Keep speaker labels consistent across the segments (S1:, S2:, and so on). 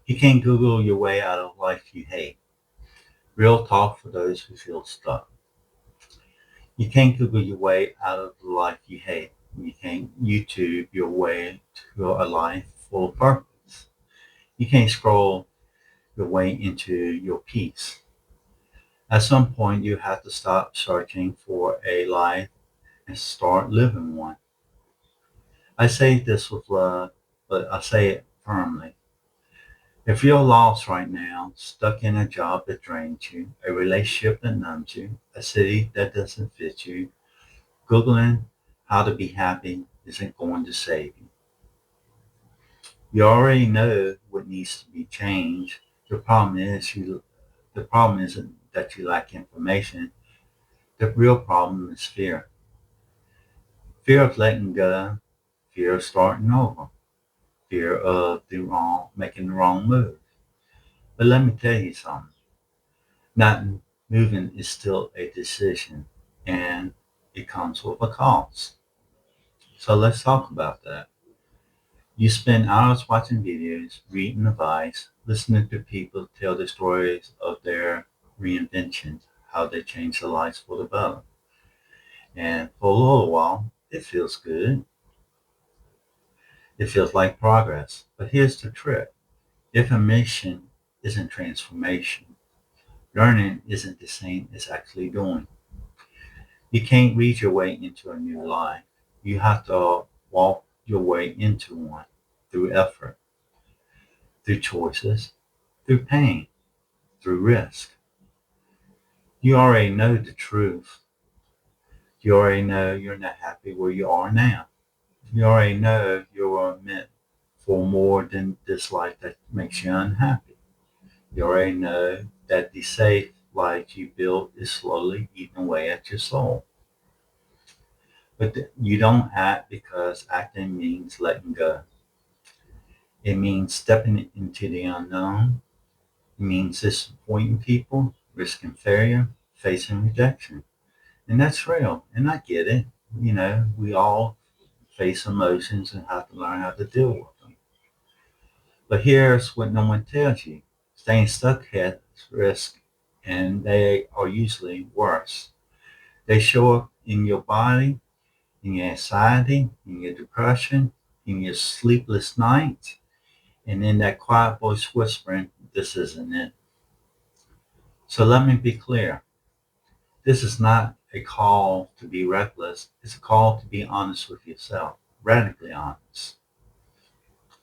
S1: You can't Google your way out of life you hate. Real talk for those who feel stuck. You can't Google your way out of the life you hate. You can't YouTube your way to a life full of purpose. You can't scroll your way into your peace. At some point, you have to stop searching for a life and start living one. I say this with love, but I say it firmly. If you're lost right now, stuck in a job that drains you, a relationship that numbs you, a city that doesn't fit you, Googling how to be happy isn't going to save you. You already know what needs to be changed. The problem isn't that you lack information. The real problem is fear. Fear of letting go, fear of starting over, fear of making the wrong move. But let me tell you something. Not moving is still a decision, and it comes with a cost. So let's talk about that. You spend hours watching videos, reading advice, listening to people tell the stories of their reinventions, how they changed their lives for the better. And for a little while, it feels good. It feels like progress. But here's the trick. Information isn't transformation. Learning isn't the same as actually doing. You can't read your way into a new life. You have to walk your way into one through effort, through choices, through pain, through risk. You already know the truth. You already know you're not happy where you are now. You already know you're meant for more than this life that makes you unhappy. You already know that the safe life you built is slowly eating away at your soul. But you don't act because acting means letting go. It means stepping into the unknown. It means disappointing people, risking failure, facing rejection. And that's real. And I get it. We all face emotions and have to learn how to deal with them. But here's what no one tells you. Staying stuck has risk, and they are usually worse. They show up in your body, in your anxiety, in your depression, in your sleepless nights, and in that quiet voice whispering, this isn't it. So let me be clear. This is not a call to be reckless. It's a call to be honest with yourself, radically honest.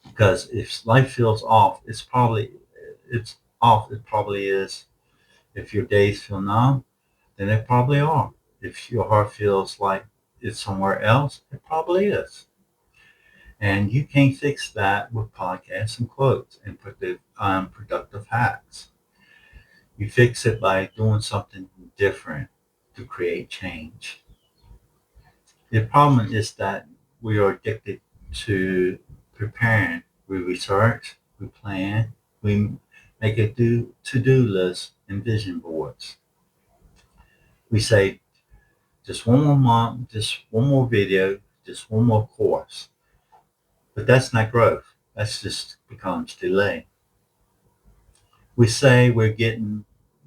S1: Because if life feels off, it's off. It probably is. If your days feel numb, then it probably are. If your heart feels like it's somewhere else, it probably is. And you can't fix that with podcasts and quotes and productive hacks. You fix it by doing something different to create change. The problem is that we are addicted to preparing. We research, we plan, we make a to-do list and vision boards. We say just one more month, just one more video, just one more course. But that's not growth. That's just becomes delay. We say we're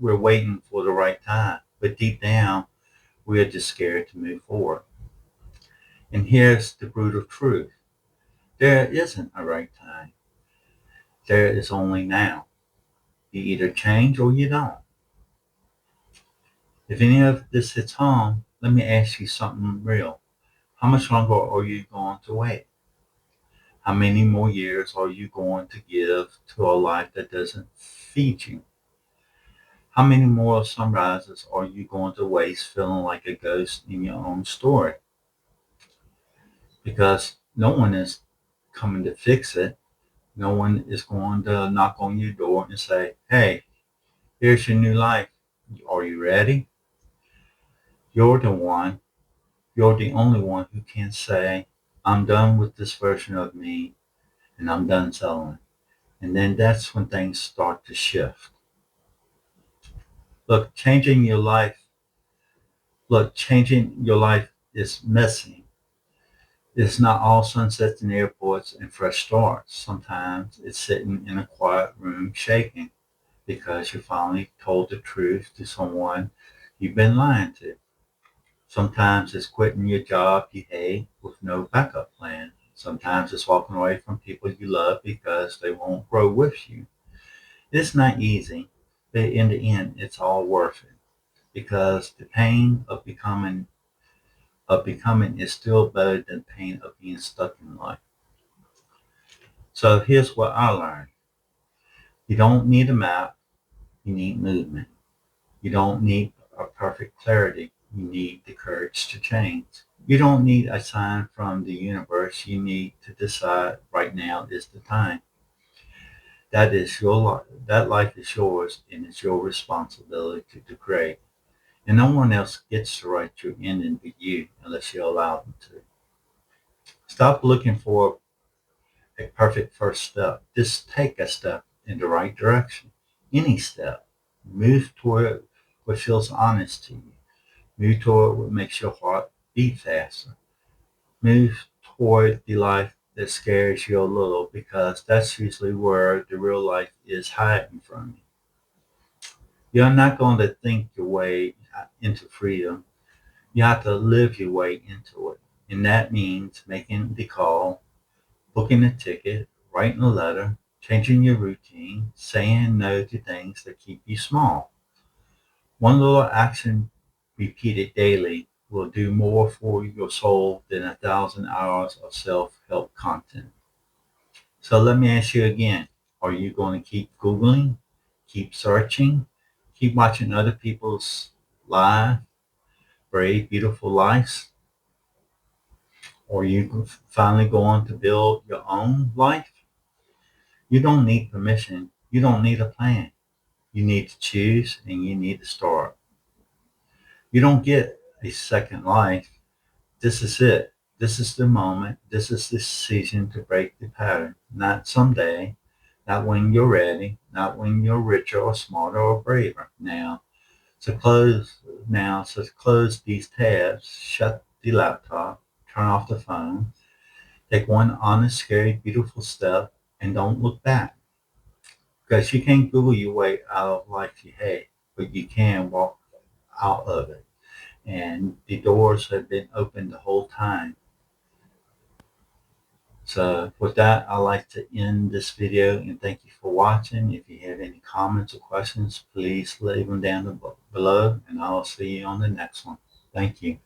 S1: waiting for the right time, but deep down, we are just scared to move forward. And here's the brutal truth. There isn't a right time. There is only now. You either change or you don't. If any of this hits home, let me ask you something real. How much longer are you going to wait? How many more years are you going to give to a life that doesn't feed you? How many more sunrises are you going to waste feeling like a ghost in your own story? Because no one is coming to fix it. No one is going to knock on your door and say, hey, here's your new life. Are you ready? You're the one, you're the only one who can say, I'm done with this version of me and I'm done selling. And then that's when things start to shift. Look, changing your life is messy. It's not all sunsets in airports and fresh starts. Sometimes it's sitting in a quiet room shaking because you finally told the truth to someone you've been lying to. Sometimes it's quitting your job you hate with no backup plan. Sometimes it's walking away from people you love because they won't grow with you. It's not easy, but in the end, it's all worth it because the pain of becoming is still better than the pain of being stuck in life. So here's what I learned. You don't need a map, you need movement. You don't need a perfect clarity, you need the courage to change. You don't need a sign from the universe, you need to decide right now is the time. That is your life. That life is yours and it's your responsibility to create. And no one else gets to write your ending but you unless you allow them to. Stop looking for a perfect first step. Just take a step in the right direction. Any step. Move toward what feels honest to you. Move toward what makes your heart beat faster. Move toward the life that scares you a little because that's usually where the real life is hiding from you. You're not going to think your way into freedom. You have to live your way into it. And that means making the call, booking a ticket, writing a letter, changing your routine, saying no to things that keep you small. One little action repeated daily will do more for your soul than 1,000 hours of self-help content. So let me ask you again, are you going to keep Googling, keep searching, keep watching other people's live, brave, beautiful lives? Or are you finally going to build your own life? You don't need permission. You don't need a plan. You need to choose and you need to start. You don't get a second life. This is it. This is the moment. This is the season to break the pattern. Not someday, not when you're ready, not when you're richer or smarter or braver. So close these tabs, shut the laptop, turn off the phone, take one honest, scary, beautiful step, and don't look back. Because you can't Google your way out of life you hate, but you can walk out of it. And the doors have been open the whole time. So with that, I'd like to end this video and thank you for watching. If you have any comments or questions, please leave them down below and I'll see you on the next one. Thank you.